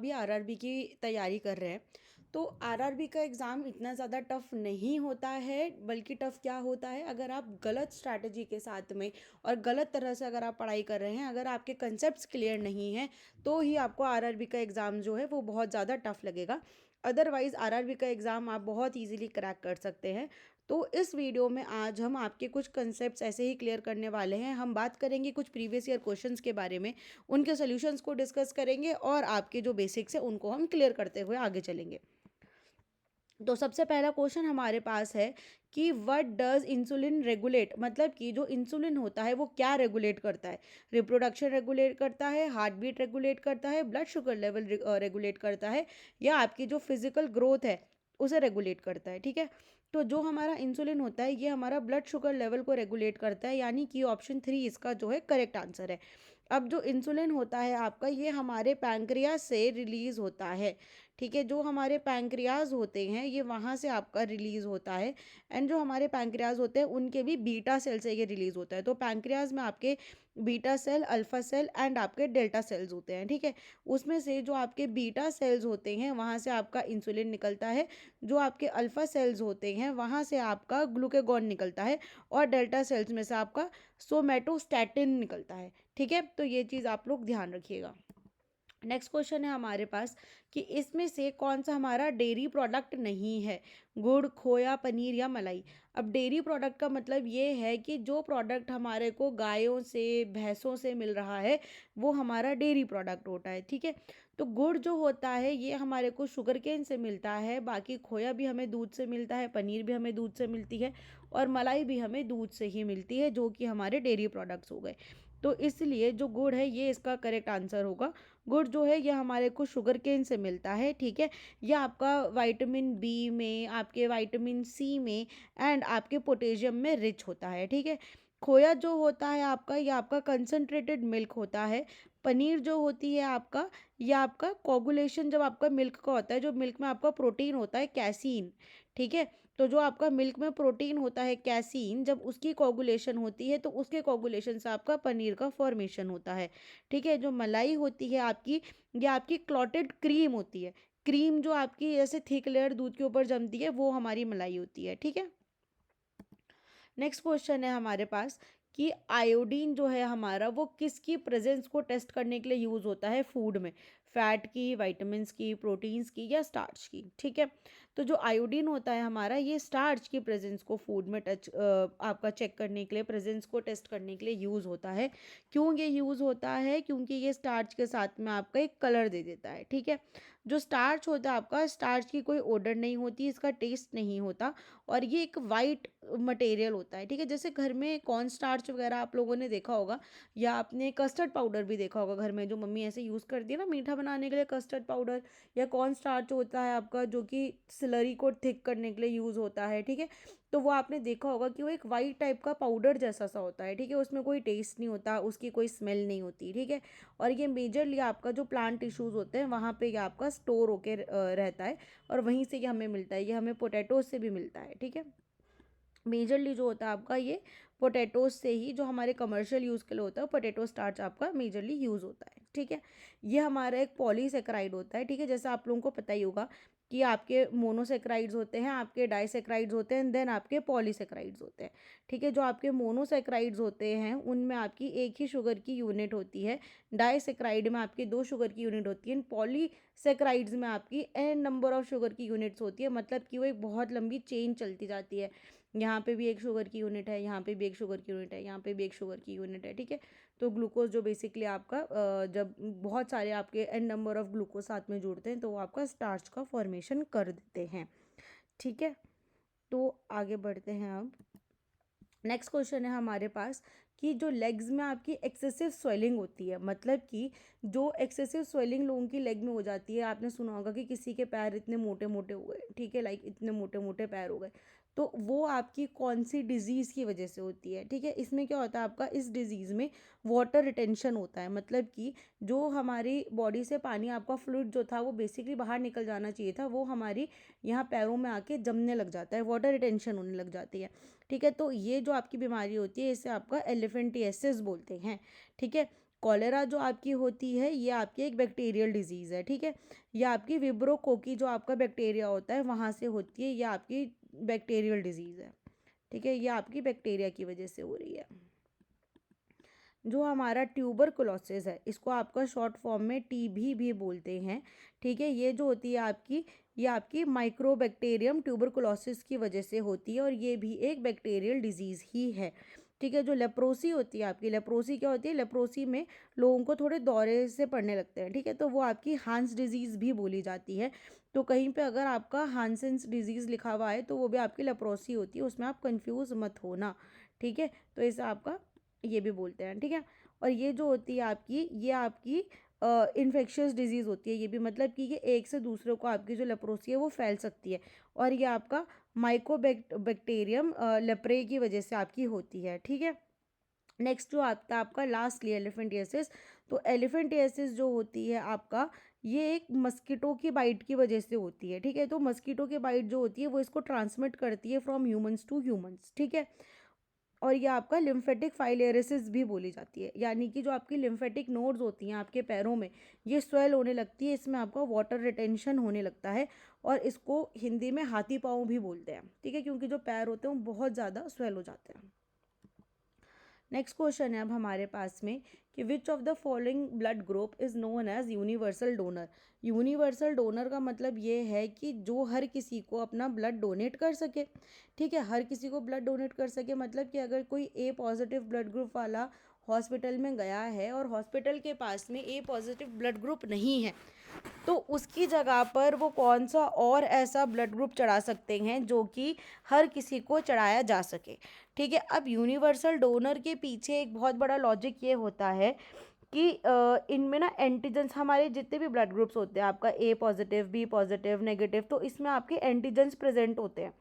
भी आरआरबी की तैयारी कर रहे हैं तो आरआरबी का एग्ज़ाम इतना ज़्यादा टफ नहीं होता है, बल्कि टफ क्या होता है, अगर आप गलत स्ट्रैटेजी के साथ में और गलत तरह से अगर आप पढ़ाई कर रहे हैं, अगर आपके कंसेप्ट्स क्लियर नहीं हैं तो ही आपको आरआरबी का एग्ज़ाम जो है वो बहुत ज़्यादा टफ लगेगा। अदरवाइज़ आरआरबी का एग्ज़ाम आप बहुत इजीली क्रैक कर सकते हैं। तो इस वीडियो में आज हम आपके कुछ कंसेप्ट्स ऐसे ही क्लियर करने वाले हैं। हम बात करेंगे कुछ प्रीवियस ईयर क्वेश्चंस के बारे में, उनके सॉल्यूशंस को डिस्कस करेंगे और आपके जो बेसिक्स हैं उनको हम क्लियर करते हुए आगे चलेंगे। तो सबसे पहला क्वेश्चन हमारे पास है कि व्हाट डज इंसुलिन रेगुलेट, मतलब कि जो इंसुलिन होता है वो क्या रेगुलेट करता है। रिप्रोडक्शन रेगुलेट करता है, हार्ट बीट रेगुलेट करता है, ब्लड शुगर लेवल रेगुलेट करता है, या आपकी जो फिजिकल ग्रोथ है उसे रेगुलेट करता है। ठीक है, तो जो हमारा इंसुलिन होता है ये हमारा ब्लड शुगर लेवल को रेगुलेट करता है, यानी कि ऑप्शन 3 इसका जो है करेक्ट आंसर है। अब जो इंसुलिन होता है आपका ये हमारे पैंक्रियाज से रिलीज होता है। ठीक है, जो हमारे पैंक्रियाज होते हैं ये वहाँ से आपका रिलीज होता है, एंड जो हमारे पैंक्रियाज होते हैं उनके भी बीटा सेल से ये रिलीज होता है। तो पैंक्रियाज में आपके beta cell, alpha cell and आपके डेल्टा सेल्स होते हैं। ठीक है, उसमें से जो आपके बीटा सेल्स होते हैं वहाँ से आपका इंसुलिन निकलता है, जो आपके अल्फा सेल्स होते हैं वहाँ से आपका ग्लूकागॉन निकलता है, और डेल्टा सेल्स में से आपका सोमेटोस्टैटिन निकलता है। ठीक है, तो ये चीज़ आप लोग ध्यान रखिएगा। नेक्स्ट क्वेश्चन है हमारे पास कि इसमें से कौन सा हमारा डेयरी प्रोडक्ट नहीं है, गुड़, खोया, पनीर या मलाई। अब डेयरी प्रोडक्ट का मतलब ये है कि जो प्रोडक्ट हमारे को गायों से, भैंसों से मिल रहा है वो हमारा डेयरी प्रोडक्ट होता है। ठीक है, तो गुड़ जो होता है ये हमारे को शुगर केन से मिलता है, बाकी खोया भी हमें दूध से मिलता है, पनीर भी हमें दूध से मिलती है, और मलाई भी हमें दूध से ही मिलती है, जो कि हमारे डेयरी प्रोडक्ट्स हो गए। तो इसलिए जो गुड़ है ये इसका करेक्ट आंसर होगा। गुड़ जो है ये हमारे को शुगर केन से मिलता है। ठीक है, यह आपका विटामिन बी में, आपके विटामिन सी में एंड आपके पोटेशियम में रिच होता है। ठीक है, खोया जो होता है आपका ये आपका कंसनट्रेटेड मिल्क होता है। पनीर जो होती है आपका, ये आपका कोगुलेशन जब आपका मिल्क का होता है, जो मिल्क में आपका प्रोटीन होता है कैसीन। ठीक है, तो जो आपका मिल्क में प्रोटीन होता है कैसीन, जब उसकी कोगुलेशन होती है तो उसके कोगुलेशन से आपका पनीर का फॉर्मेशन होता है। ठीक है, जो मलाई होती है आपकी, ये आपकी क्लॉटेड क्रीम होती है। क्रीम जो आपकी ऐसे थिक लेयर दूध के ऊपर जमती है वो हमारी मलाई होती है। ठीक है, नेक्स्ट क्वेश्चन है हमारे पास कि आयोडीन जो है हमारा वो किसकी प्रेजेंस को टेस्ट करने के लिए यूज़ होता है फूड में, फैट की, विटामिन्स की, प्रोटीन्स की या स्टार्च की। ठीक है, तो जो आयोडीन होता है हमारा ये स्टार्च की प्रेजेंस को फूड में आपका चेक करने के लिए, प्रेजेंस को टेस्ट करने के लिए यूज़ होता है। क्यों ये यूज़ होता है, क्योंकि ये स्टार्च के साथ में आपका एक कलर दे देता है। ठीक है, जो स्टार्च होता है आपका, स्टार्च की कोई ओडर नहीं होती, इसका टेस्ट नहीं होता, और ये एक वाइट मटेरियल होता है। ठीक है, जैसे घर में कॉर्न स्टार्च वगैरह आप लोगों ने देखा होगा, या आपने कस्टर्ड पाउडर भी देखा होगा घर में, जो मम्मी ऐसे यूज़ करती है ना मीठा बनाने के लिए, कस्टर्ड पाउडर या कॉर्न स्टार्च होता है आपका, जो कि स्लरी को थिक करने के लिए यूज़ होता है। ठीक है, तो वो आपने देखा होगा कि वो एक वाइट टाइप का पाउडर जैसा सा होता है। ठीक है, उसमें कोई टेस्ट नहीं होता, उसकी कोई स्मेल नहीं होती। ठीक है, और ये मेजरली आपका जो प्लांट टिश्यूज़ होते हैं वहाँ पे ये आपका स्टोर होके रहता है, और वहीं से ये हमें मिलता है, ये हमें पोटैटोज से भी मिलता है। ठीक है, मेजरली जो होता है आपका ये पोटैटोज से ही, जो हमारे कमर्शियल यूज़ के लिए होता है पोटैटो स्टार्च आपका मेजरली यूज़ होता है। ठीक है, ये हमारा एक पॉलीसेक्राइड होता है। ठीक है, जैसा आप लोगों को पता ही होगा कि आपके मोनोसेक्राइड्स होते हैं, आपके डाइसेक्राइड्स होते हैं, देन आपके पॉलीसेक्राइड्स होते हैं। ठीक है, जो आपके मोनोसेक्राइड्स होते हैं उनमें आपकी एक ही शुगर की यूनिट होती है, डाइसेक्राइड में आपकी 2 शुगर की यूनिट होती है, पॉलीसेक्राइड्स में आपकी एन नंबर ऑफ शुगर की यूनिट्स होती है, मतलब कि वो एक बहुत लंबी चेन चलती जाती है। यहाँ पे भी एक शुगर की यूनिट है, यहाँ पे भी एक शुगर की यूनिट है, यहाँ पे भी एक शुगर की यूनिट है। ठीक है, तो ग्लूकोज जो बेसिकली आपका जब बहुत सारे आपके एन नंबर ऑफ ग्लूकोज साथ में जुड़ते हैं तो वो आपका स्टार्च का फॉर्मेशन कर देते हैं। ठीक है, तो आगे बढ़ते हैं अब। नेक्स्ट क्वेश्चन है हमारे पास कि जो लेग्स में आपकी एक्सेसिव स्वेलिंग होती है, मतलब कि जो एक्सेसिव स्वेलिंग लोगों की लेग में हो जाती है, आपने सुना होगा कि किसी के पैर इतने मोटे मोटे हो गए। ठीक है, लाइक इतने मोटे मोटे पैर हो गए, तो वो आपकी कौन सी डिजीज़ की वजह से होती है। ठीक है, इसमें क्या होता है आपका, इस डिजीज़ में वाटर रिटेंशन होता है, मतलब कि जो हमारी बॉडी से पानी, आपका फ्लूइड जो था वो बेसिकली बाहर निकल जाना चाहिए था, वो हमारी यहाँ पैरों में आके जमने लग जाता है, वाटर रिटेंशन होने लग जाती है। ठीक है, तो ये जो आपकी बीमारी होती है इसे आपका एलिफेंटियासिस बोलते हैं। ठीक है, कॉलेरा जो आपकी होती है ये आपकी एक बैक्टीरियल डिजीज़ है, ठीक है। ये आपकी विब्रो कोकी जो आपका बैक्टीरिया होता है वहाँ से होती है, ये आपकी बैक्टीरियल डिजीज़ है, ठीक है। ये आपकी बैक्टीरिया की वजह से हो रही है। जो हमारा ट्यूबरकुलोसिस है इसको आपका शॉर्ट फॉर्म में टीबी भी बोलते हैं, ठीक है। ये जो होती है आपकी, ये आपकी माइक्रोबैक्टीरियम ट्यूबरकुलोसिस की वजह से होती है और ये भी एक बैक्टीरियल डिजीज़ ही है, ठीक है। जो लेप्रोसी होती है आपकी, लेप्रोसी क्या होती है, लेप्रोसी में लोगों को थोड़े दौरे से पड़ने लगते हैं, ठीक है, तो वो आपकी हांस डिजीज़ भी बोली जाती है। तो कहीं पे अगर आपका हांसेंस डिजीज़ लिखा हुआ है तो वो भी आपकी लेप्रोसी होती है, उसमें आप कंफ्यूज मत होना, ठीक है। तो इसे आपका ये भी बोलते हैं, ठीक है। और ये जो होती है आपकी, ये आपकी इन्फेक्शियस डिजीज़ होती है, ये भी मतलब कि ये एक से दूसरे को आपकी जो लेप्रोसी है वो फैल सकती है और ये आपका बैक्टीरियम लेप्रे की वजह से आपकी होती है, ठीक है। नेक्स्ट जो आता है आपका लास्टली एलिफेंटियासिस। तो एलिफेंटियासिस जो होती है आपका, ये एक मस्कीटो की बाइट की वजह से होती है, ठीक है। तो मस्कीटो की बाइट जो होती है वो इसको ट्रांसमिट करती है फ्रॉम ह्यूमंस टू ह्यूमंस, ठीक है। और ये आपका लिम्फेटिक फाइलेरिसिस भी बोली जाती है, यानी कि जो आपकी लिम्फेटिक नोड्स होती हैं आपके पैरों में, ये स्वेल होने लगती है, इसमें आपका वाटर रिटेंशन होने लगता है और इसको हिंदी में हाथी पाँव भी बोलते हैं, ठीक है, क्योंकि जो पैर होते हैं वो बहुत ज़्यादा स्वेल हो जाते हैं। नेक्स्ट क्वेश्चन है अब हमारे पास में कि which of the following blood group is known as universal donor. Universal donor का मतलब ये है कि जो हर किसी को अपना ब्लड डोनेट कर सके, ठीक है। हर किसी को ब्लड डोनेट कर सके मतलब कि अगर कोई ए पॉजिटिव ब्लड ग्रुप वाला हॉस्पिटल में गया है और हॉस्पिटल के पास में ए पॉजिटिव ब्लड ग्रुप नहीं है तो उसकी जगह पर वो कौन सा और ऐसा ब्लड ग्रुप चढ़ा सकते हैं जो कि हर किसी को चढ़ाया जा सके, ठीक है। अब यूनिवर्सल डोनर के पीछे एक बहुत बड़ा लॉजिक ये होता है कि इनमें ना एंटीजन्स, हमारे जितने भी ब्लड ग्रुप्स होते हैं आपका ए पॉजिटिव, बी पॉजिटिव, नेगेटिव, तो इसमें आपके एंटीजन्स प्रेजेंट होते हैं,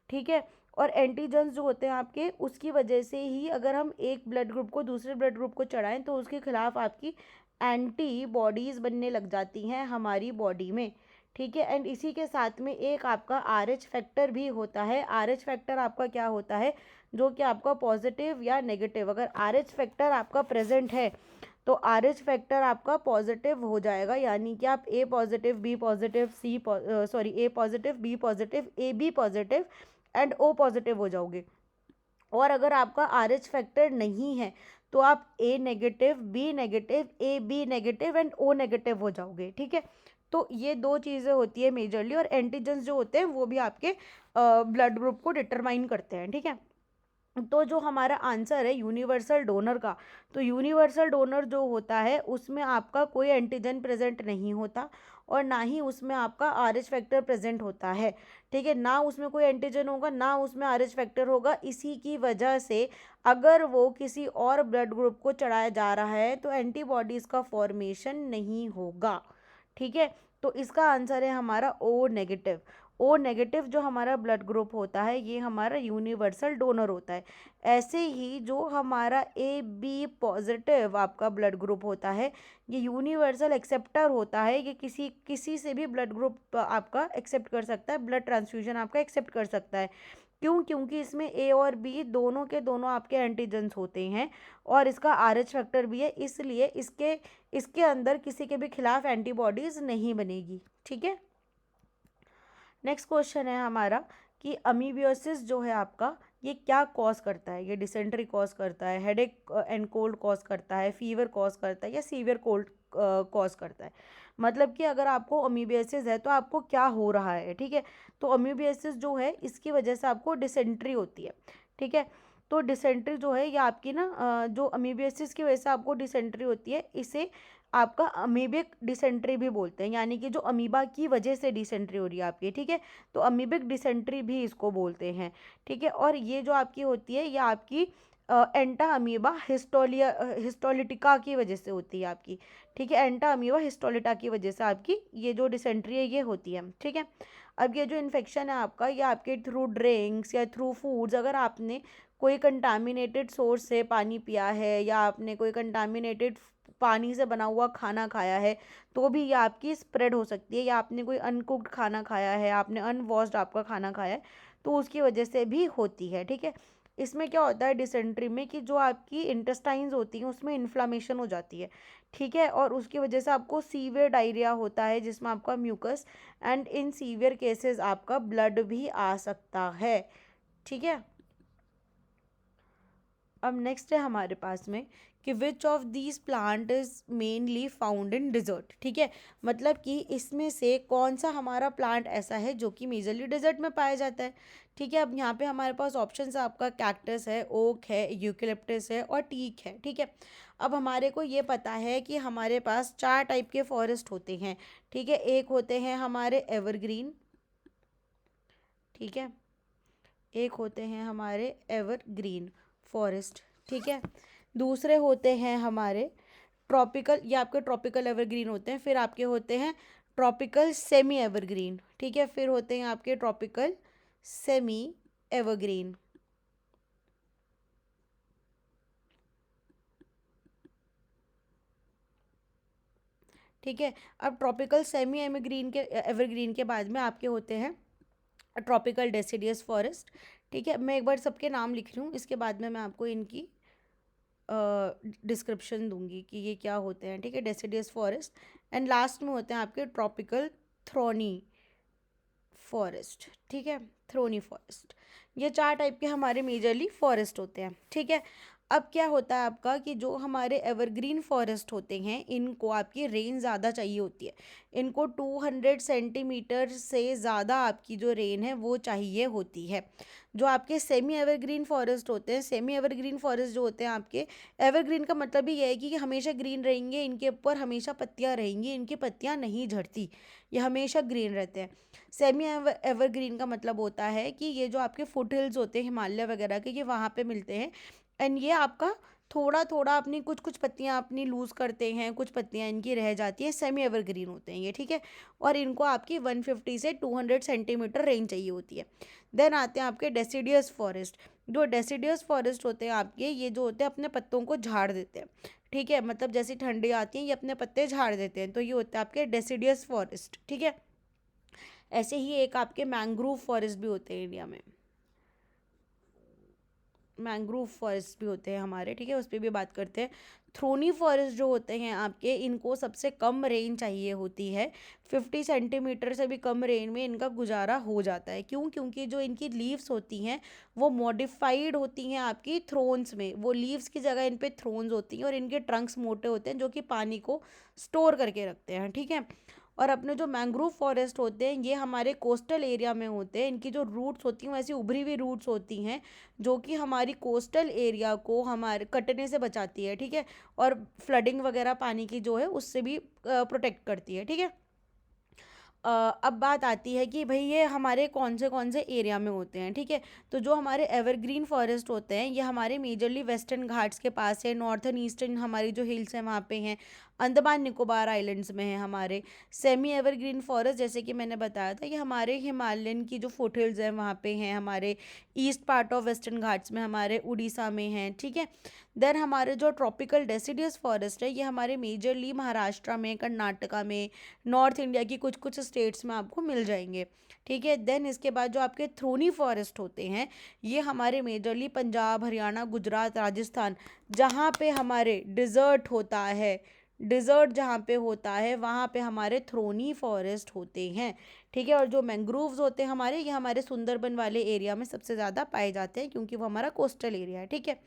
ठीक है। और एंटीजन्स जो होते हैं आपके, उसकी वजह से ही अगर हम एक ब्लड ग्रुप को दूसरे ब्लड ग्रुप को चढ़ाएं तो उसके खिलाफ आपकी एंटीबॉडीज़ बनने लग जाती हैं हमारी बॉडी में, ठीक है। एंड इसी के साथ में एक आपका आरएच फैक्टर भी होता है। आरएच फैक्टर आपका क्या होता है, जो कि आपका पॉजिटिव या नेगेटिव, अगर आरएच फैक्टर आपका प्रेजेंट है तो आरएच फैक्टर आपका पॉजिटिव हो जाएगा, यानी कि आप A positive, B positive, A positive, B positive, A B positive and O positive हो जाओगे। और अगर आपका आरएच फैक्टर नहीं है तो आप A negative, B negative, A B negative and O negative हो जाओगे, ठीक है। तो ये दो चीज़ें होती है मेजरली, और एंटीजन्स जो होते हैं वो भी आपके ब्लड ग्रुप को डिटरमाइन करते हैं, ठीक है। तो जो हमारा आंसर है यूनिवर्सल डोनर का, तो यूनिवर्सल डोनर जो होता है उसमें आपका कोई एंटीजन प्रेजेंट नहीं होता और ना ही उसमें आपका आरएच फैक्टर प्रेजेंट होता है, ठीक है। ना उसमें कोई एंटीजन होगा, ना उसमें आरएच फैक्टर होगा। इसी की वजह से अगर वो किसी और ब्लड ग्रुप को चढ़ाया जा रहा है तो एंटीबॉडीज़ का फॉर्मेशन नहीं होगा, ठीक है। तो इसका आंसर है हमारा ओ नेगेटिव। ओ नेगेटिव जो हमारा ब्लड ग्रुप होता है ये हमारा यूनिवर्सल डोनर होता है। ऐसे ही जो हमारा ए बी पॉजिटिव आपका ब्लड ग्रुप होता है ये यूनिवर्सल एक्सेप्टर होता है, ये किसी किसी से भी ब्लड ग्रुप आपका एक्सेप्ट कर सकता है, ब्लड ट्रांसफ्यूजन आपका एक्सेप्ट कर सकता है। क्यों? क्योंकि इसमें ए और बी दोनों के दोनों आपके एंटीजन्स होते हैं और इसका आरएच फैक्टर भी है, इसलिए इसके इसके अंदर किसी के भी खिलाफ एंटीबॉडीज़ नहीं बनेगी, ठीक है। नेक्स्ट क्वेश्चन है हमारा कि अमीबियोसिस जो है आपका ये क्या कॉज करता है। ये डिसेंट्री कॉज करता है, हेडेक एंड कोल्ड कॉज करता है, फीवर कॉज करता है या सीवियर कोल्ड कॉज करता है। मतलब कि अगर आपको अमीबियोसिस है तो आपको क्या हो रहा है, ठीक है। तो अमीबियोसिस जो है इसकी वजह से आपको डिसेंट्री होती है, ठीक है। तो डिसेंट्री जो है ये आपकी ना जो अमीबियोसिस की वजह से आपको डिसेंट्री होती है इसे आपका अमीबिक डिसेंट्री भी बोलते हैं, यानी कि जो अमीबा की वजह से डिसेंट्री हो रही है आपकी, ठीक है। तो अमीबिक डिसेंट्री भी इसको बोलते हैं, ठीक है। और ये जो आपकी होती है ये आपकी एंटा अमीबा हिस्टोलिटिका की वजह से होती है आपकी, ठीक है। एंटा अमीबा हिस्टोलिटा की वजह से आपकी ये जो डिसेंट्री है ये होती है, ठीक है। अब ये जो इन्फेक्शन है आपका ये आपके थ्रू ड्रिंक्स या थ्रू फूड्स, अगर आपने कोई कंटामिनेटेड सोर्स से पानी पिया है या आपने कोई कंटामिनेटेड पानी से बना हुआ खाना खाया है तो भी ये आपकी स्प्रेड हो सकती है, या आपने कोई अनकुक्ड खाना खाया है, आपने अनवॉश्ड आपका खाना खाया है तो उसकी वजह से भी होती है, ठीक है। इसमें क्या होता है डिसेंट्री में कि जो आपकी इंटेस्टाइन्स होती हैं उसमें इन्फ्लामेशन हो जाती है, ठीक है, और उसकी वजह से आपको सीवियर डायरिया होता है जिसमें आपका mucus and in severe cases आपका ब्लड भी आ सकता है, ठीक है। अब नेक्स्ट है हमारे पास में कि which of these plant is mainly found in desert, ठीक है, मतलब कि इसमें से कौन सा हमारा प्लांट ऐसा है जो कि मेजरली डिजर्ट में पाया जाता है, ठीक है। अब यहाँ पे हमारे पास ऑप्शन है आपका कैक्टस है, ओक है, यूकेलिप्टस है और टीक है, ठीक है। अब हमारे को ये पता है कि हमारे पास 4 टाइप के फॉरेस्ट होते हैं, ठीक है। एक होते हैं हमारे एवरग्रीन, ठीक है, एक होते हैं हमारे एवरग्रीन फॉरेस्ट, ठीक है। दूसरे होते हैं हमारे ट्रॉपिकल, ये आपके ट्रॉपिकल एवरग्रीन होते हैं। फिर आपके होते हैं ट्रॉपिकल सेमी एवरग्रीन, ठीक है। फिर होते हैं आपके ट्रॉपिकल सेमी एवरग्रीन, ठीक है। अब ट्रॉपिकल सेमी एवरग्रीन के बाद में आपके होते हैं ट्रॉपिकल डेसिडियस फॉरेस्ट, ठीक है। मैं एक बार सबके नाम लिख रही हूँ, इसके बाद में मैं आपको इनकी डिस्क्रिप्शन दूंगी कि ये क्या होते हैं, ठीक है। डेसिडियस फॉरेस्ट एंड लास्ट में होते हैं आपके ट्रॉपिकल थ्रोनी फॉरेस्ट, ठीक है, थ्रोनी फॉरेस्ट। ये 4 टाइप के हमारे मेजरली फॉरेस्ट होते हैं, ठीक है। अब क्या होता है आपका कि जो हमारे एवरग्रीन फॉरेस्ट होते हैं इनको आपकी रेन ज़्यादा चाहिए होती है, इनको 200 सेंटीमीटर से ज़्यादा आपकी जो रेन है वो चाहिए होती है। जो आपके सेमी एवरग्रीन फॉरेस्ट होते हैं, सेमी एवरग्रीन फॉरेस्ट जो होते हैं आपके, एवरग्रीन का मतलब ही ये है कि हमेशा ग्रीन रहेंगे, इनके ऊपर हमेशा पत्तियाँ रहेंगी, इनकी पत्तियाँ नहीं झड़ती, ये हमेशा ग्रीन रहते हैं। सेमी एवरग्रीन का मतलब होता है कि ये जो आपके फुट हिल्स होते हैं हिमालय वगैरह के, ये वहाँ पे मिलते हैं एंड ये आपका थोड़ा थोड़ा अपनी कुछ कुछ पत्तियाँ अपनी लूज़ करते हैं, कुछ पत्तियाँ इनकी रह जाती हैं, सेमी एवरग्रीन होते हैं ये, ठीक है। और इनको आपकी 150 से 200 सेंटीमीटर रेंज चाहिए होती है। देन आते हैं आपके डेसिडियस फॉरेस्ट। जो डेसिडियस फॉरेस्ट होते हैं आपके, ये जो होते हैं अपने पत्तों को झाड़ देते हैं, ठीक है, मतलब जैसी ठंडी आती है ये अपने पत्ते झाड़ देते हैं, तो ये होते हैं आपके डेसिडियस फॉरेस्ट, ठीक है। ऐसे ही एक आपके मैंग्रोव फॉरेस्ट भी होते हैं इंडिया में, मैंग्रोव फॉरेस्ट भी होते हैं हमारे, ठीक है, उस पर भी बात करते हैं। थ्रोनी फॉरेस्ट जो होते हैं आपके, इनको सबसे कम रेन चाहिए होती है, 50 सेंटीमीटर से भी कम रेन में इनका गुजारा हो जाता है। क्यों? क्योंकि जो इनकी लीव्स होती हैं वो मॉडिफाइड होती हैं आपकी थ्रोन्स में, वो लीव्स की जगह इन पे थ्रोन्स होती हैं और इनके ट्रंक्स मोटे होते हैं जो कि पानी को स्टोर करके रखते हैं, ठीक है। और अपने जो मैंग्रोव फॉरेस्ट होते हैं ये हमारे कोस्टल एरिया में होते हैं, इनकी जो रूट्स होती हैं वैसी उभरी हुई रूट्स होती हैं जो कि हमारी कोस्टल एरिया को हमारे कटने से बचाती है, ठीक है, और फ्लडिंग वगैरह पानी की जो है उससे भी प्रोटेक्ट करती है, ठीक है। अब बात आती है कि भाई ये हमारे कौन से एरिया में होते हैं, ठीक है। तो जो हमारे एवरग्रीन फॉरेस्ट होते हैं ये हमारे मेजरली वेस्टर्न घाट्स के पास है, नॉर्थन ईस्टर्न हमारी जो हिल्स हैं वहाँ पे हैं, अंडमान निकोबार आइलैंड्स में है हमारे। सेमी एवरग्रीन फॉरेस्ट जैसे कि मैंने बताया था ये हमारे हिमालयन की जो फुट हिल्स हैं वहाँ पे हैं, हमारे east part of western Ghats में, हमारे उड़ीसा में हैं, ठीक है। देन हमारे जो ट्रॉपिकल डेसिडियस फॉरेस्ट है ये हमारे मेजरली महाराष्ट्र में, कर्नाटका में, नॉर्थ इंडिया की कुछ कुछ स्टेट्स में आपको मिल जाएंगे, ठीक है। देन इसके बाद जो आपके थ्रोनी फॉरेस्ट होते हैं ये हमारे मेजरली पंजाब, हरियाणा, गुजरात, राजस्थान, जहाँ पे हमारे डिज़र्ट होता है, डिज़र्ट जहाँ पे होता है वहाँ पे हमारे थ्रोनी फॉरेस्ट होते हैं, ठीक है। और जो मैंग्रोव्स होते हैं हमारे, ये हमारे सुंदरबन वाले एरिया में सबसे ज़्यादा पाए जाते हैं क्योंकि वो हमारा कोस्टल एरिया है, ठीक है।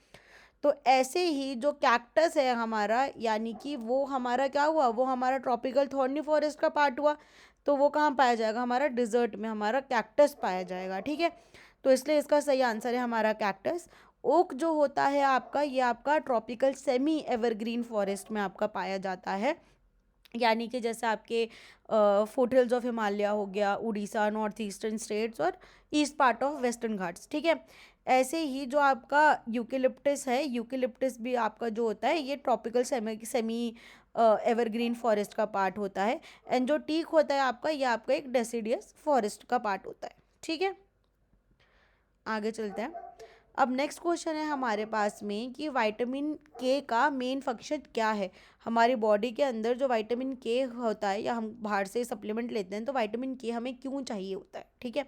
तो ऐसे ही जो कैक्टस है हमारा, यानी कि वो हमारा क्या हुआ, वो हमारा ट्रॉपिकल थॉर्नी फॉरेस्ट का पार्ट हुआ, तो वो कहाँ पाया जाएगा, हमारा डिजर्ट में हमारा कैक्टस पाया जाएगा, ठीक है। तो इसलिए इसका सही आंसर है हमारा कैक्टस। ओक जो होता है आपका, ये आपका ट्रॉपिकल सेमी एवरग्रीन फॉरेस्ट में आपका पाया जाता है, यानी कि जैसे आपके फुट हिल्स ऑफ हिमालय हो गया, उड़ीसा, नॉर्थ ईस्टर्न स्टेट्स और east part of western Ghats, ठीक है। ऐसे ही जो आपका यूकेलिप्टस है, यूकेलिप्टस भी आपका जो होता है ये ट्रॉपिकल सेमी एवरग्रीन फॉरेस्ट का पार्ट होता है। एंड जो टीक होता है आपका, ये आपका एक डेसिडियस फॉरेस्ट का पार्ट होता है, ठीक है। आगे चलते हैं। अब नेक्स्ट क्वेश्चन है हमारे पास में कि विटामिन के का मेन फंक्शन क्या है। हमारी बॉडी के अंदर जो विटामिन के होता है, या हम बाहर से सप्लीमेंट लेते हैं तो विटामिन के हमें क्यों चाहिए होता है, ठीक है।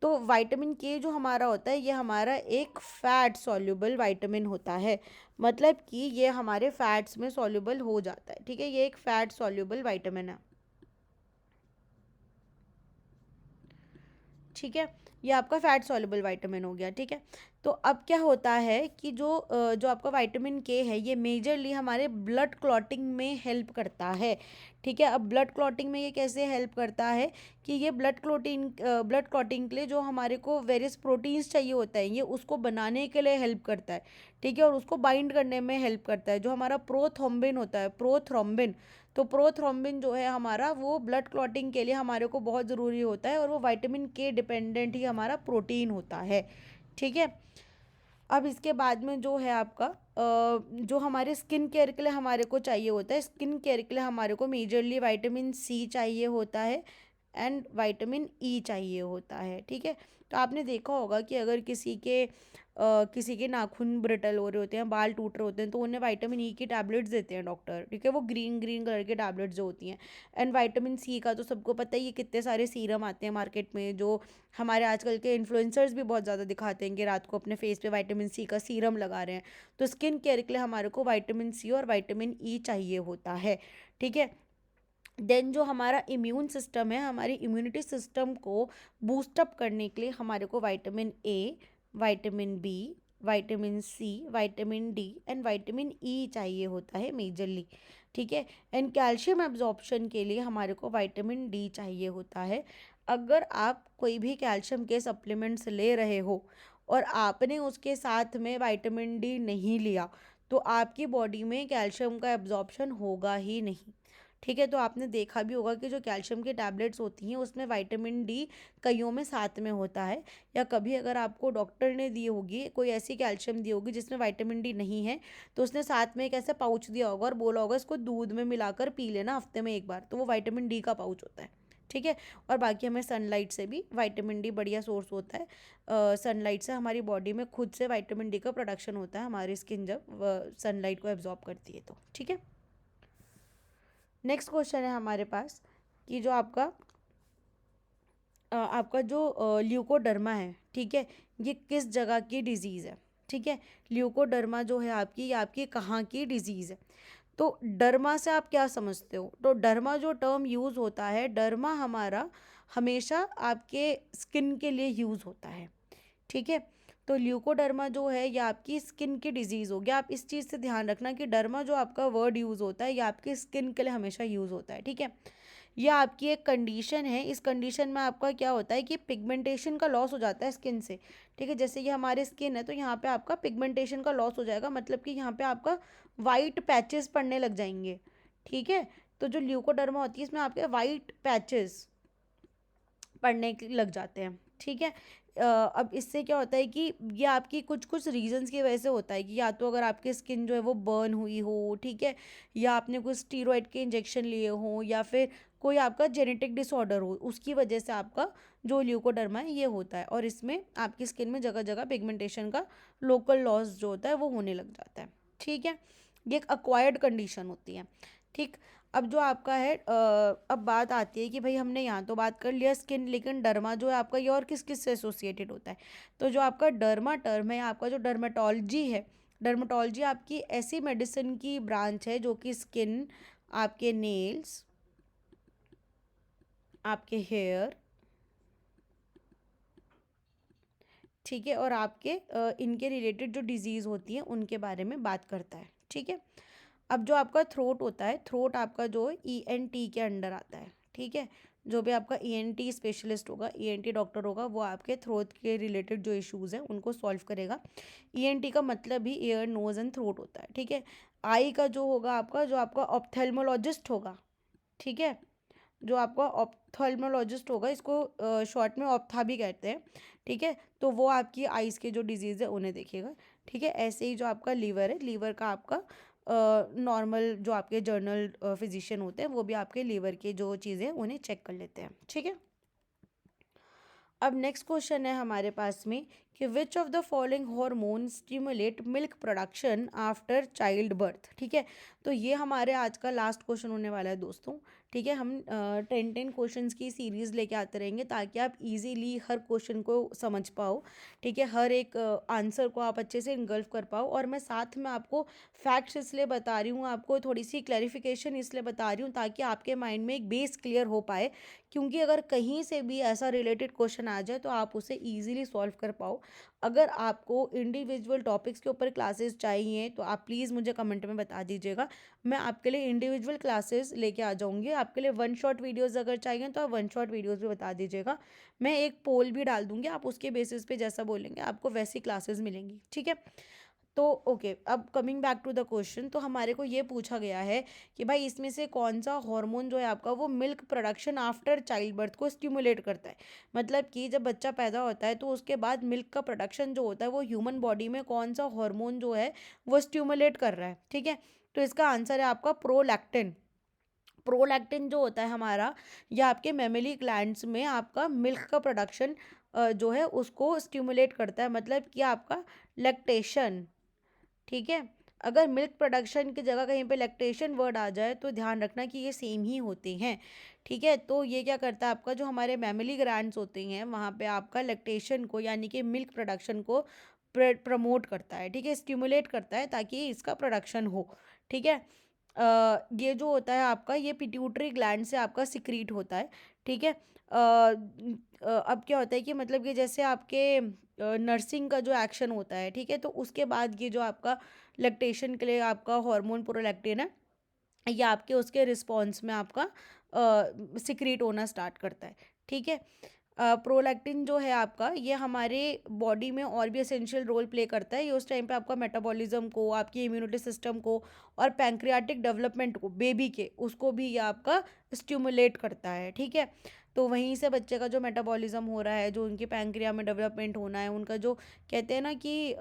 तो विटामिन के जो हमारा होता है ये हमारा एक फैट सॉल्युबल विटामिन होता है, मतलब कि ये हमारे फैट्स में सॉल्युबल हो जाता है, ठीक है, ये एक फैट सॉल्युबल विटामिन है, ठीक है, ये आपका फैट सॉल्युबल विटामिन हो गया, ठीक है। तो अब क्या होता है कि जो आपका विटामिन के है ये मेजरली हमारे ब्लड क्लॉटिंग में हेल्प करता है, ठीक है। अब ब्लड क्लॉटिंग में ये कैसे हेल्प करता है कि ये ब्लड क्लॉटिंग के लिए जो हमारे को वेरियस प्रोटीन्स चाहिए होता है ये उसको बनाने के लिए हेल्प करता है, ठीक है, और उसको बाइंड करने में हेल्प करता है, जो हमारा प्रोथ्रोम्बिन होता है, प्रोथ्रोम्बिन। तो प्रोथ्रोम्बिन जो है हमारा वो ब्लड क्लॉटिंग के लिए हमारे को बहुत ज़रूरी होता है, और वो विटामिन के डिपेंडेंट ही हमारा प्रोटीन होता है, ठीक है। अब इसके बाद में जो है आपका जो हमारे स्किन केयर के लिए हमारे को चाहिए होता है, स्किन केयर के लिए हमारे को मेजरली विटामिन सी चाहिए होता है एंड विटामिन ई चाहिए होता है, ठीक है। तो आपने देखा होगा कि अगर किसी के नाखून ब्रिटल हो रहे होते हैं, बाल टूट रहे होते हैं, तो उन्हें विटामिन ई की टैबलेट्स देते हैं डॉक्टर, ठीक है, वो ग्रीन ग्रीन कलर के टैबलेट्स जो होती हैं। एंड विटामिन सी का तो सबको पता ही है, कितने सारे सीरम आते हैं मार्केट में, जो हमारे आजकल के इन्फ्लुएंसर्स भी बहुत ज़्यादा दिखाते हैं कि रात को अपने फेस पे विटामिन सी का सीरम लगा रहे हैं। तो स्किन केयर के लिए हमारे को विटामिन सी और विटामिन ई चाहिए होता है, ठीक है। देन जो हमारा इम्यून सिस्टम है, हमारी इम्यूनिटी सिस्टम को बूस्टअप करने के लिए हमारे को vitamin A, vitamin B, vitamin C, vitamin D and vitamin E चाहिए होता है मेजरली, ठीक है। एंड कैल्शियम एब्जॉर्प्शन के लिए हमारे को विटामिन डी चाहिए होता है। अगर आप कोई भी कैल्शियम के सप्लीमेंट्स ले रहे हो और आपने उसके साथ में विटामिन डी नहीं लिया, तो आपकी बॉडी में कैल्शियम का एब्जॉर्प्शन होगा ही नहीं, ठीक है। तो आपने देखा भी होगा कि जो कैल्शियम की टैबलेट्स होती हैं उसमें विटामिन डी कईयों में साथ में होता है, या कभी अगर आपको डॉक्टर ने दी होगी कोई ऐसी कैल्शियम दी होगी जिसमें विटामिन डी नहीं है, तो उसने साथ में एक ऐसा पाउच दिया होगा और बोला होगा इसको दूध में मिलाकर पी लेना हफ्ते में एक बार, तो वो विटामिन डी का पाउच होता है, ठीक है। और बाकी हमें सनलाइट से भी विटामिन डी बढ़िया सोर्स होता है, सनलाइट से हमारी बॉडी में खुद से विटामिन डी का प्रोडक्शन होता है, हमारी स्किन जब सनलाइट को एब्जॉर्ब करती है तो, ठीक है। नेक्स्ट क्वेश्चन है हमारे पास कि जो आपका जो ल्यूकोडर्मा है, ठीक है, ये किस जगह की डिजीज़ है, ठीक है। ल्यूकोडर्मा जो है आपकी, ये आपकी कहाँ की डिजीज़ है। तो डर्मा से आप क्या समझते हो, तो डर्मा जो टर्म यूज़ होता है, डर्मा हमारा हमेशा आपके स्किन के लिए यूज़ होता है, ठीक है। तो ल्यूकोडर्मा जो है ये आपकी स्किन की डिजीज़ हो गया। आप इस चीज़ से ध्यान रखना कि डर्मा जो आपका वर्ड यूज़ होता है ये आपकी स्किन के लिए हमेशा यूज़ होता है, ठीक है। ये आपकी एक कंडीशन है, इस कंडीशन में आपका क्या होता है कि पिगमेंटेशन का लॉस हो जाता है स्किन से, ठीक है। जैसे ये हमारे स्किन है तो यहाँ पे आपका पिगमेंटेशन का लॉस हो जाएगा, मतलब कि यहाँ पे आपका वाइट पैचेस पड़ने लग जाएंगे, ठीक है। तो जो ल्यूकोडर्मा होती है इसमें आपके वाइट पैचेस पढ़ने लग जाते हैं, ठीक है। अब इससे क्या होता है कि ये आपकी कुछ कुछ रीजंस की वजह से होता है कि या तो अगर आपकी स्किन जो है वो बर्न हुई हो, ठीक है, या आपने कुछ स्टीरॉयड के इंजेक्शन लिए हो, या फिर कोई आपका जेनेटिक डिसऑर्डर हो, उसकी वजह से आपका जो ल्यूकोडर्मा है ये होता है, और इसमें आपकी स्किन में जगह जगह पिगमेंटेशन का लोकल लॉस जो होता है वो होने लग जाता है, ठीक है। ये एक अक्वायर्ड कंडीशन होती है, ठीक। अब जो आपका है अब बात आती है कि भाई हमने यहाँ तो बात कर लिया स्किन, लेकिन डर्मा जो है आपका ये और किस किस से एसोसिएटेड होता है। तो जो आपका डर्मा टर्म है, आपका जो डर्मेटोलॉजी है, डर्मेटोलॉजी आपकी ऐसी मेडिसिन की ब्रांच है जो कि स्किन, आपके नेल्स, आपके हेयर, ठीक है, और आपके इनके रिलेटेड जो डिजीज़ होती है उनके बारे में बात करता है, ठीक है। अब जो आपका थ्रोट होता है, थ्रोट आपका जो ENT के अंडर आता है, ठीक है। जो भी आपका ENT स्पेशलिस्ट होगा, ENT डॉक्टर होगा, वो आपके थ्रोट के रिलेटेड जो इश्यूज़ हैं उनको सॉल्व करेगा। ENT का मतलब ही ईयर, नोज़ एंड थ्रोट होता है, ठीक है। आई का जो होगा आपका, जो आपका ऑप्थेल्मोलॉजिस्ट होगा, ठीक है, जो आपका ऑप्थेल्मोलॉजिस्ट होगा, इसको शॉर्ट में ऑप्था भी कहते हैं, ठीक है। तो वो आपकी आइज़ के जो डिजीज़ है उन्हें देखेगा, ठीक है। ऐसे ही जो आपका लीवर है, लीवर का आपका नॉर्मल जो आपके जर्नल फिजिशियन होते हैं वो भी आपके लीवर की जो चीज़ें उन्हें चेक कर लेते हैं, ठीक है। अब नेक्स्ट क्वेश्चन है हमारे पास में कि which of the following hormone stimulate milk production after child birth, ठीक है। तो ये हमारे आज का लास्ट क्वेश्चन होने वाला है दोस्तों, ठीक है। हम 10 क्वेश्चंस की सीरीज़ लेके आते रहेंगे ताकि आप इजीली हर क्वेश्चन को समझ पाओ। ठीक है, हर एक आंसर को आप अच्छे से इनगल्फ कर पाओ। और मैं साथ में आपको फैक्ट्स इसलिए बता रही हूँ, आपको थोड़ी सी क्लैरिफिकेशन इसलिए बता रही हूँ ताकि आपके माइंड में एक बेस क्लियर हो पाए। क्योंकि अगर कहीं से भी ऐसा रिलेटेड क्वेश्चन आ जाए तो आप उसे ईजिली सॉल्व कर पाओ। अगर आपको इंडिविजुअल टॉपिक्स के ऊपर क्लासेस चाहिए तो आप प्लीज़ मुझे कमेंट में बता दीजिएगा। मैं आपके लिए इंडिविजुअल क्लासेस लेके आ जाऊंगी। आपके लिए वन शॉट वीडियोस अगर चाहिए तो आप वन शॉट वीडियोस भी बता दीजिएगा। मैं एक पोल भी डाल दूंगी, आप उसके बेसिस पे जैसा बोलेंगे आपको वैसी क्लासेस मिलेंगी। ठीक है। तो ओके, अब coming back to the question, तो हमारे को ये पूछा गया है कि भाई इसमें से कौन सा हार्मोन जो है आपका वो milk production after child birth को स्टिमुलेट करता है। मतलब कि जब बच्चा पैदा होता है तो उसके बाद मिल्क का प्रोडक्शन जो होता है वो ह्यूमन बॉडी में कौन सा हार्मोन जो है वो स्टिमुलेट कर रहा है। ठीक है, तो इसका आंसर है आपका प्रोलैक्टिन। प्रोलैक्टिन जो होता है हमारा, ये आपके मेमोरी ग्लैंड्स में आपका मिल्क का प्रोडक्शन जो है उसको स्टिमुलेट करता है, मतलब कि आपका लैक्टेशन। ठीक है, अगर मिल्क प्रोडक्शन की जगह कहीं पे लैक्टेशन वर्ड आ जाए तो ध्यान रखना कि ये सेम ही होते हैं। ठीक है, तो ये क्या करता है आपका जो हमारे मैमली ग्लैंड्स होते हैं वहाँ पे आपका लैक्टेशन को यानी कि मिल्क प्रोडक्शन को प्रमोट करता है। ठीक है, स्टिमुलेट करता है ताकि इसका प्रोडक्शन हो। ठीक है, ये जो होता है आपका ये पिट्यूटरी ग्लैंड से आपका सिक्रीट होता है। ठीक है, अब क्या होता है कि मतलब कि जैसे आपके नर्सिंग का जो एक्शन होता है, ठीक है, तो उसके बाद ये जो आपका लैक्टेशन के लिए आपका हार्मोन प्रोलैक्टिन है, ये आपके उसके रिस्पॉन्स में आपका सिक्रीट होना स्टार्ट करता है। ठीक है, प्रोलैक्टिन जो है आपका ये हमारे बॉडी में और भी एसेंशियल रोल प्ले करता है। ये उस टाइम पे आपका मेटाबॉलिज्म को, आपकी इम्यूनिटी सिस्टम को और पैंक्रियाटिक डेवलपमेंट को बेबी के उसको भी ये आपका स्टिमुलेट करता है। ठीक है, तो वहीं से बच्चे का जो मेटाबॉलिज्म हो रहा है, जो उनके पैंक्रिया में डेवलपमेंट होना है, उनका जो कहते हैं ना कि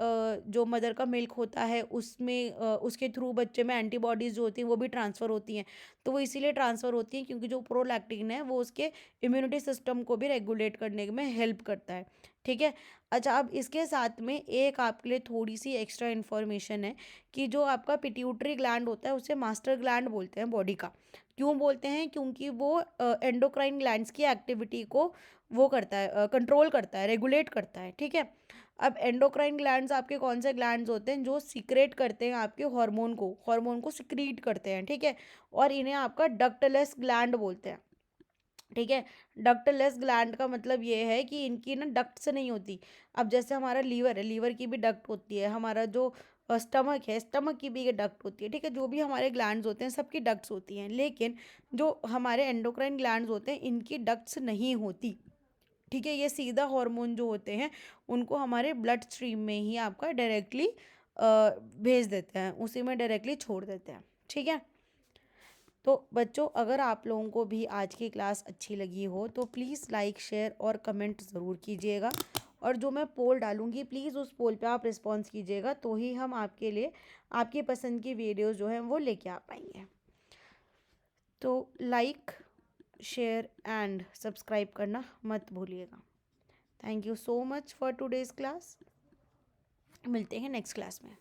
जो मदर का मिल्क होता है उसमें उसके थ्रू बच्चे में एंटीबॉडीज़ जो होती हैं वो भी ट्रांसफ़र होती हैं। तो वो इसीलिए ट्रांसफ़र होती हैं क्योंकि जो प्रोलैक्टिन है वो उसके इम्यूनिटी सिस्टम को भी रेगुलेट करने में हेल्प करता है। ठीक है, अच्छा, अब इसके साथ में एक आपके लिए थोड़ी सी एक्स्ट्रा इन्फॉर्मेशन है कि जो आपका पिट्यूटरी ग्लैंड होता है उसे मास्टर ग्लैंड बोलते हैं बॉडी का। क्यों बोलते हैं? क्योंकि वो एंडोक्राइन ग्लैंड्स की एक्टिविटी को वो करता है, कंट्रोल करता है, रेगुलेट करता है। ठीक है, अब एंडोक्राइन ग्लैंड्स आपके कौन से ग्लैंड्स होते हैं जो सीक्रेट करते हैं आपके हार्मोन को सिक्रीट करते हैं। ठीक है, और इन्हें आपका डक्टलेस ग्लैंड बोलते हैं। ठीक है, डक्टलेस ग्लैंड का मतलब ये है कि इनकी ना डक्ट से नहीं होती। अब जैसे हमारा लीवर है, लीवर की भी डक्ट होती है, हमारा जो स्टमक है, स्टमक की भी डक्ट होती है। ठीक है, जो भी हमारे ग्लैंड्स होते हैं सबकी डक्ट्स होती हैं, लेकिन जो हमारे एंडोक्राइन ग्लैंड्स होते हैं इनकी डक्ट्स नहीं होती। ठीक है, ये सीधा हार्मोन जो होते हैं उनको हमारे ब्लड स्ट्रीम में ही आपका डायरेक्टली भेज देते हैं, उसी में डायरेक्टली छोड़ देते हैं। ठीक है, तो बच्चों अगर आप लोगों को भी आज की क्लास अच्छी लगी हो तो प्लीज़ लाइक शेयर और कमेंट ज़रूर कीजिएगा। और जो मैं पोल डालूंगी प्लीज़ उस पोल पे आप रिस्पॉन्स कीजिएगा, तो ही हम आपके लिए आपकी पसंद की वीडियोस जो हैं वो लेके आ पाएंगे। तो लाइक शेयर एंड सब्सक्राइब करना मत भूलिएगा। Thank you so much for today's class. मिलते हैं नेक्स्ट क्लास में।